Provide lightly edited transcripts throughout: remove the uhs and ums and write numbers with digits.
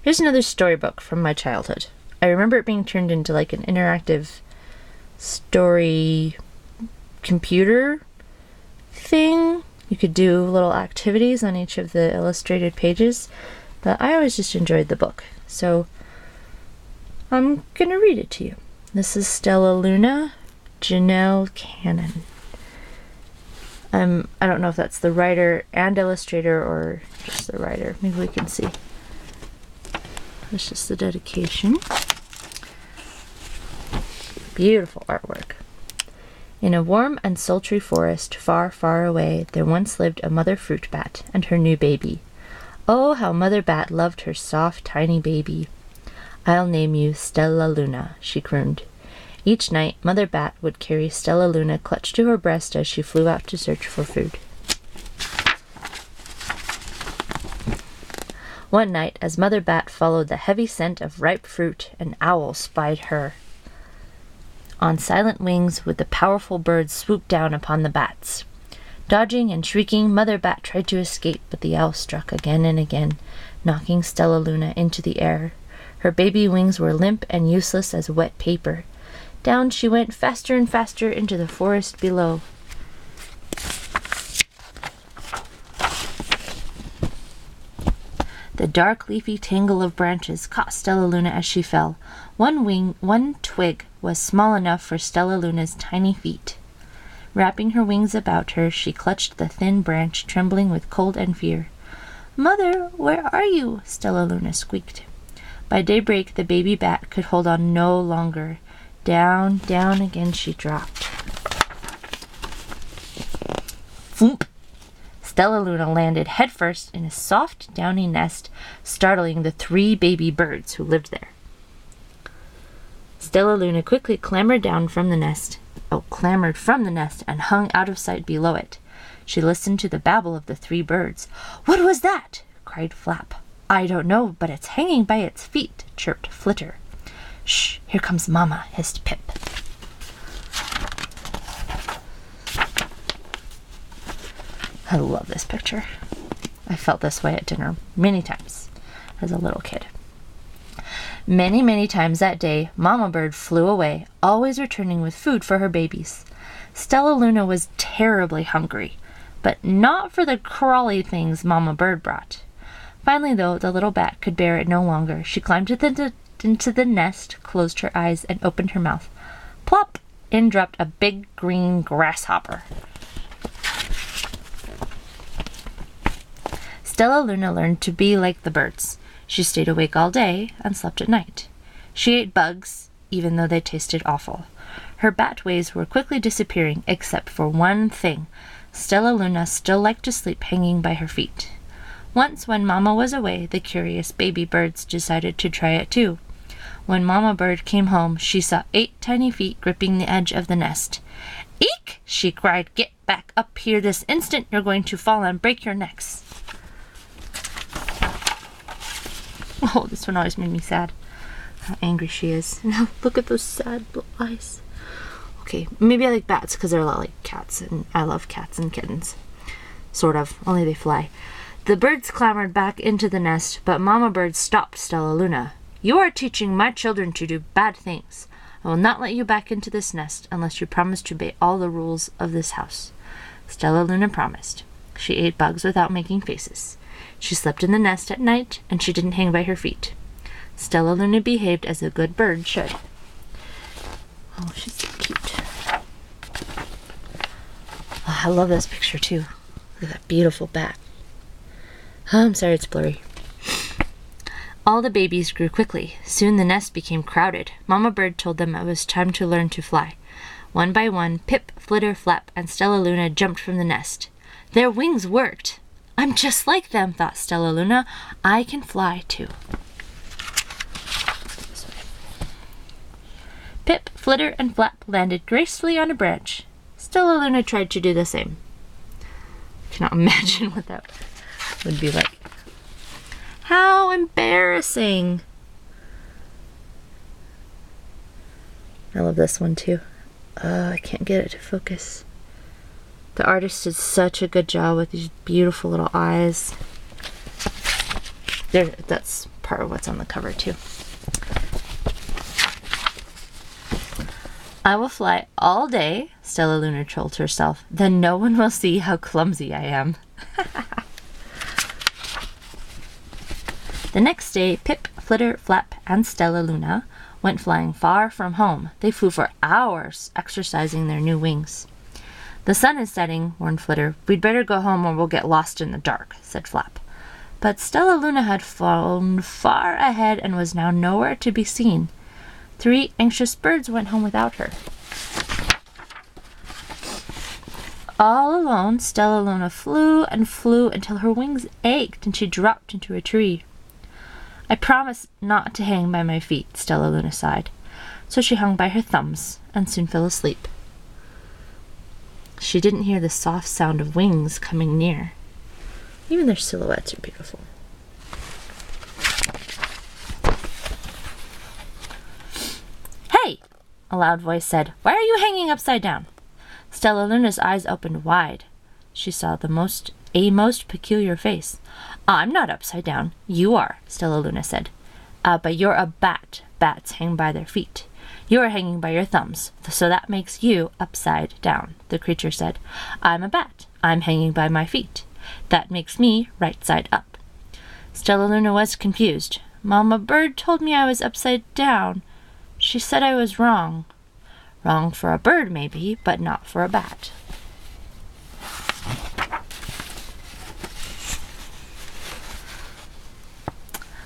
Here's another storybook from my childhood. I remember it being turned into like an interactive story computer thing. You could do little activities on each of the illustrated pages, but I always just enjoyed the book. So I'm gonna read it to you. This is Stellaluna, Janelle Cannon. I don't know if that's the writer and illustrator or just the writer. Maybe we can see. That's just the dedication. Beautiful artwork. In a warm and sultry forest far, far away, there once lived a mother fruit bat and her new baby. Oh, how Mother Bat loved her soft, tiny baby. "I'll name you Stellaluna," she crooned. Each night, Mother Bat would carry Stellaluna clutched to her breast as she flew out to search for food. One night, as Mother Bat followed the heavy scent of ripe fruit, an owl spied her. On silent wings would the powerful bird swoop down upon the bats. Dodging and shrieking, Mother Bat tried to escape, but the owl struck again and again, knocking Stellaluna into the air. Her baby wings were limp and useless as wet paper. Down she went faster and faster into the forest below. The dark leafy tangle of branches caught Stellaluna as she fell. One twig was small enough for Stellaluna's tiny feet. Wrapping her wings about her, she clutched the thin branch, trembling with cold and fear. "Mother, where are you?" Stellaluna squeaked. By daybreak, the baby bat could hold on no longer. Down, down again she dropped. Thump! Stellaluna landed headfirst in a soft, downy nest, startling the 3 baby birds who lived there. Stellaluna quickly clambered from the nest and hung out of sight below it. She listened to the babble of the 3 birds. "What was that?" cried Flap. "I don't know, but it's hanging by its feet," chirped Flitter. "Shh, here comes Mama," hissed Pip. I love this picture. I felt this way at dinner many times as a little kid. Many, many times that day, Mama Bird flew away, always returning with food for her babies. Stellaluna was terribly hungry, but not for the crawly things Mama Bird brought. Finally, though, the little bat could bear it no longer. She climbed into the nest, closed her eyes, and opened her mouth. Plop! In dropped a big green grasshopper. Stellaluna learned to be like the birds. She stayed awake all day and slept at night. She ate bugs, even though they tasted awful. Her bat ways were quickly disappearing, except for one thing. Stellaluna still liked to sleep hanging by her feet. Once, when Mama was away, the curious baby birds decided to try it too. When Mama Bird came home, she saw 8 tiny feet gripping the edge of the nest. "Eek!" she cried. "Get back up here this instant. You're going to fall and break your necks." Oh, this one always made me sad. How angry she is. Now look at those sad blue eyes. Okay, maybe I like bats because they're a lot like cats, and I love cats and kittens. Sort of, only they fly. The birds clambered back into the nest, but Mama Bird stopped Stellaluna. "You are teaching my children to do bad things. I will not let you back into this nest unless you promise to obey all the rules of this house." Stellaluna promised. She ate bugs without making faces. She slept in the nest at night, and she didn't hang by her feet. Stellaluna behaved as a good bird should. Oh, she's so cute. Oh, I love this picture too. Look at that beautiful bat. Oh, I'm sorry it's blurry. All the babies grew quickly. Soon the nest became crowded. Mama Bird told them it was time to learn to fly. One by one, Pip, Flitter, Flap, and Stellaluna jumped from the nest. Their wings worked. "I'm just like them," thought Stellaluna. "I can fly too." Pip, Flitter, and Flap landed gracefully on a branch. Stellaluna tried to do the same. I cannot imagine what that would be like. How embarrassing! I love this one too. I can't get it to focus. The artist did such a good job with these beautiful little eyes. There, that's part of what's on the cover too. I will fly all day, Stellaluna told herself. Then no one will see how clumsy I am. The next day, Pip, Flitter, Flap, and Stellaluna went flying far from home. They flew for hours, exercising their new wings. The sun is setting, warned Flitter. We'd better go home or we'll get lost in the dark, said Flap. But Stellaluna had flown far ahead and was now nowhere to be seen. 3 anxious birds went home without her. All alone, Stellaluna flew and flew until her wings ached and she dropped into a tree. I promised not to hang by my feet, Stellaluna sighed. So she hung by her thumbs and soon fell asleep. She didn't hear the soft sound of wings coming near. Even their silhouettes are beautiful. Hey! A loud voice said, Why are you hanging upside down? Stellaluna's eyes opened wide. She saw a most peculiar face. I'm not upside down. You are, Stellaluna said. But you're a bat. Bats hang by their feet. You are hanging by your thumbs, so that makes you upside down, the creature said. I'm a bat. I'm hanging by my feet. That makes me right side up. Stellaluna was confused. Mama Bird told me I was upside down. She said I was wrong. Wrong for a bird, maybe, but not for a bat.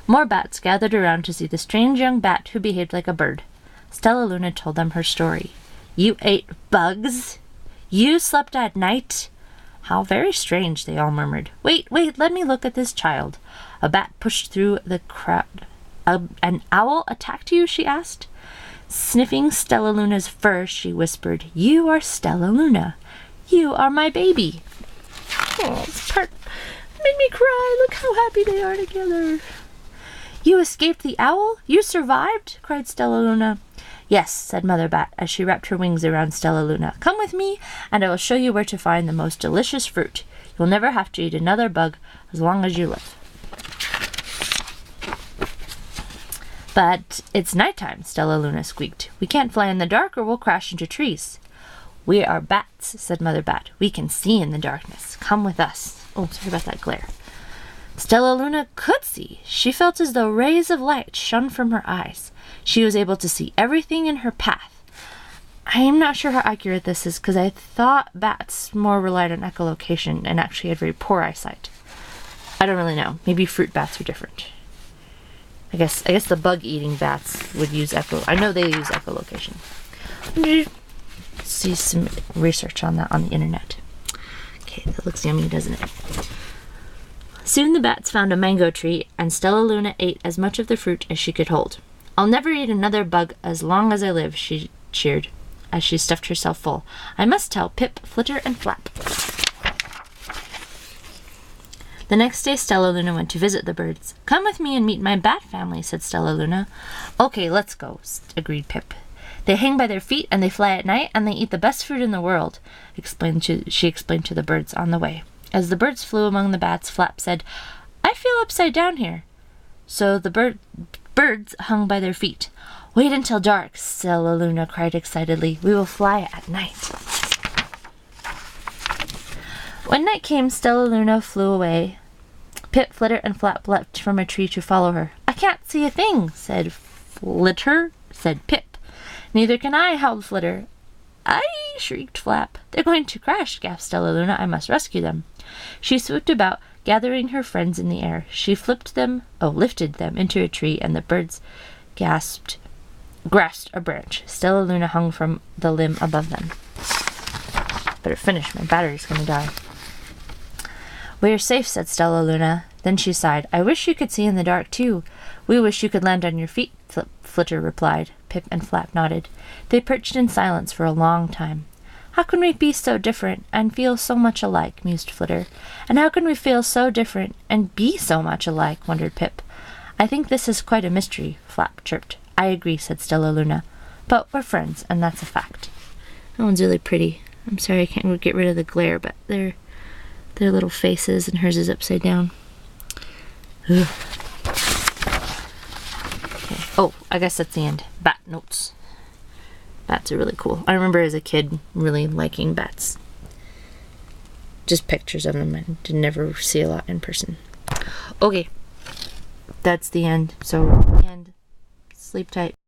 More bats gathered around to see the strange young bat who behaved like a bird. Stellaluna told them her story. You ate bugs? You slept at night? How very strange, they all murmured. Wait, let me look at this child. A bat pushed through the crowd. An owl attacked you? She asked. Sniffing Stellaluna's fur, she whispered, You are Stellaluna. You are my baby. Oh, this part made me cry. Look how happy they are together. You escaped the owl? You survived? Cried Stellaluna. Yes, said Mother Bat as she wrapped her wings around Stellaluna. Come with me, and I will show you where to find the most delicious fruit. You'll never have to eat another bug as long as you live. But it's nighttime, Stellaluna squeaked. We can't fly in the dark or we'll crash into trees. We are bats, said Mother Bat. We can see in the darkness. Come with us. Oh, sorry about that glare. Stellaluna could see. She felt as though rays of light shone from her eyes. She was able to see everything in her path. I am not sure how accurate this is because I thought bats more relied on echolocation and actually had very poor eyesight. I don't really know. Maybe fruit bats are different. I guess the bug-eating bats would use I know they use echolocation. See some research on that on the internet. Okay, that looks yummy, doesn't it? Soon the bats found a mango tree, and Stellaluna ate as much of the fruit as she could hold. I'll never eat another bug as long as I live, she cheered, as she stuffed herself full. I must tell Pip, Flitter, and Flap. The next day, Stellaluna went to visit the birds. Come with me and meet my bat family, said Stellaluna. Okay, let's go, agreed Pip. They hang by their feet, and they fly at night, and they eat the best fruit in the world, she explained to the birds on the way. As the birds flew among the bats, Flap said, I feel upside down here. So the birds hung by their feet. Wait until dark, Stellaluna cried excitedly. We will fly at night. When night came, Stellaluna flew away. Pip, Flitter, and Flap leapt from a tree to follow her. I can't see a thing, said Flitter, said Pip. Neither can I, howled Flitter. Aye, shrieked Flap. They're going to crash, gasped Stellaluna. I must rescue them. She swooped about, gathering her friends in the air. She lifted them into a tree, and the birds grasped a branch. Stellaluna hung from the limb above them. Better finish, my battery's gonna die. We're safe, said Stellaluna. Then she sighed. I wish you could see in the dark, too. We wish you could land on your feet, Flitter replied. Pip and Flap nodded. They perched in silence for a long time. How can we be so different and feel so much alike, mused Flitter. And how can we feel so different and be so much alike, wondered Pip. I think this is quite a mystery, Flap chirped. I agree, said Stellaluna. But we're friends, and that's a fact. That one's really pretty. I'm sorry I can't get rid of the glare, but their little faces, and hers is upside down. Ugh. Oh, I guess that's the end. Bat notes. Bats are really cool. I remember as a kid really liking bats. Just pictures of them. I did never see a lot in person. Okay. That's the end. So, end. Sleep tight.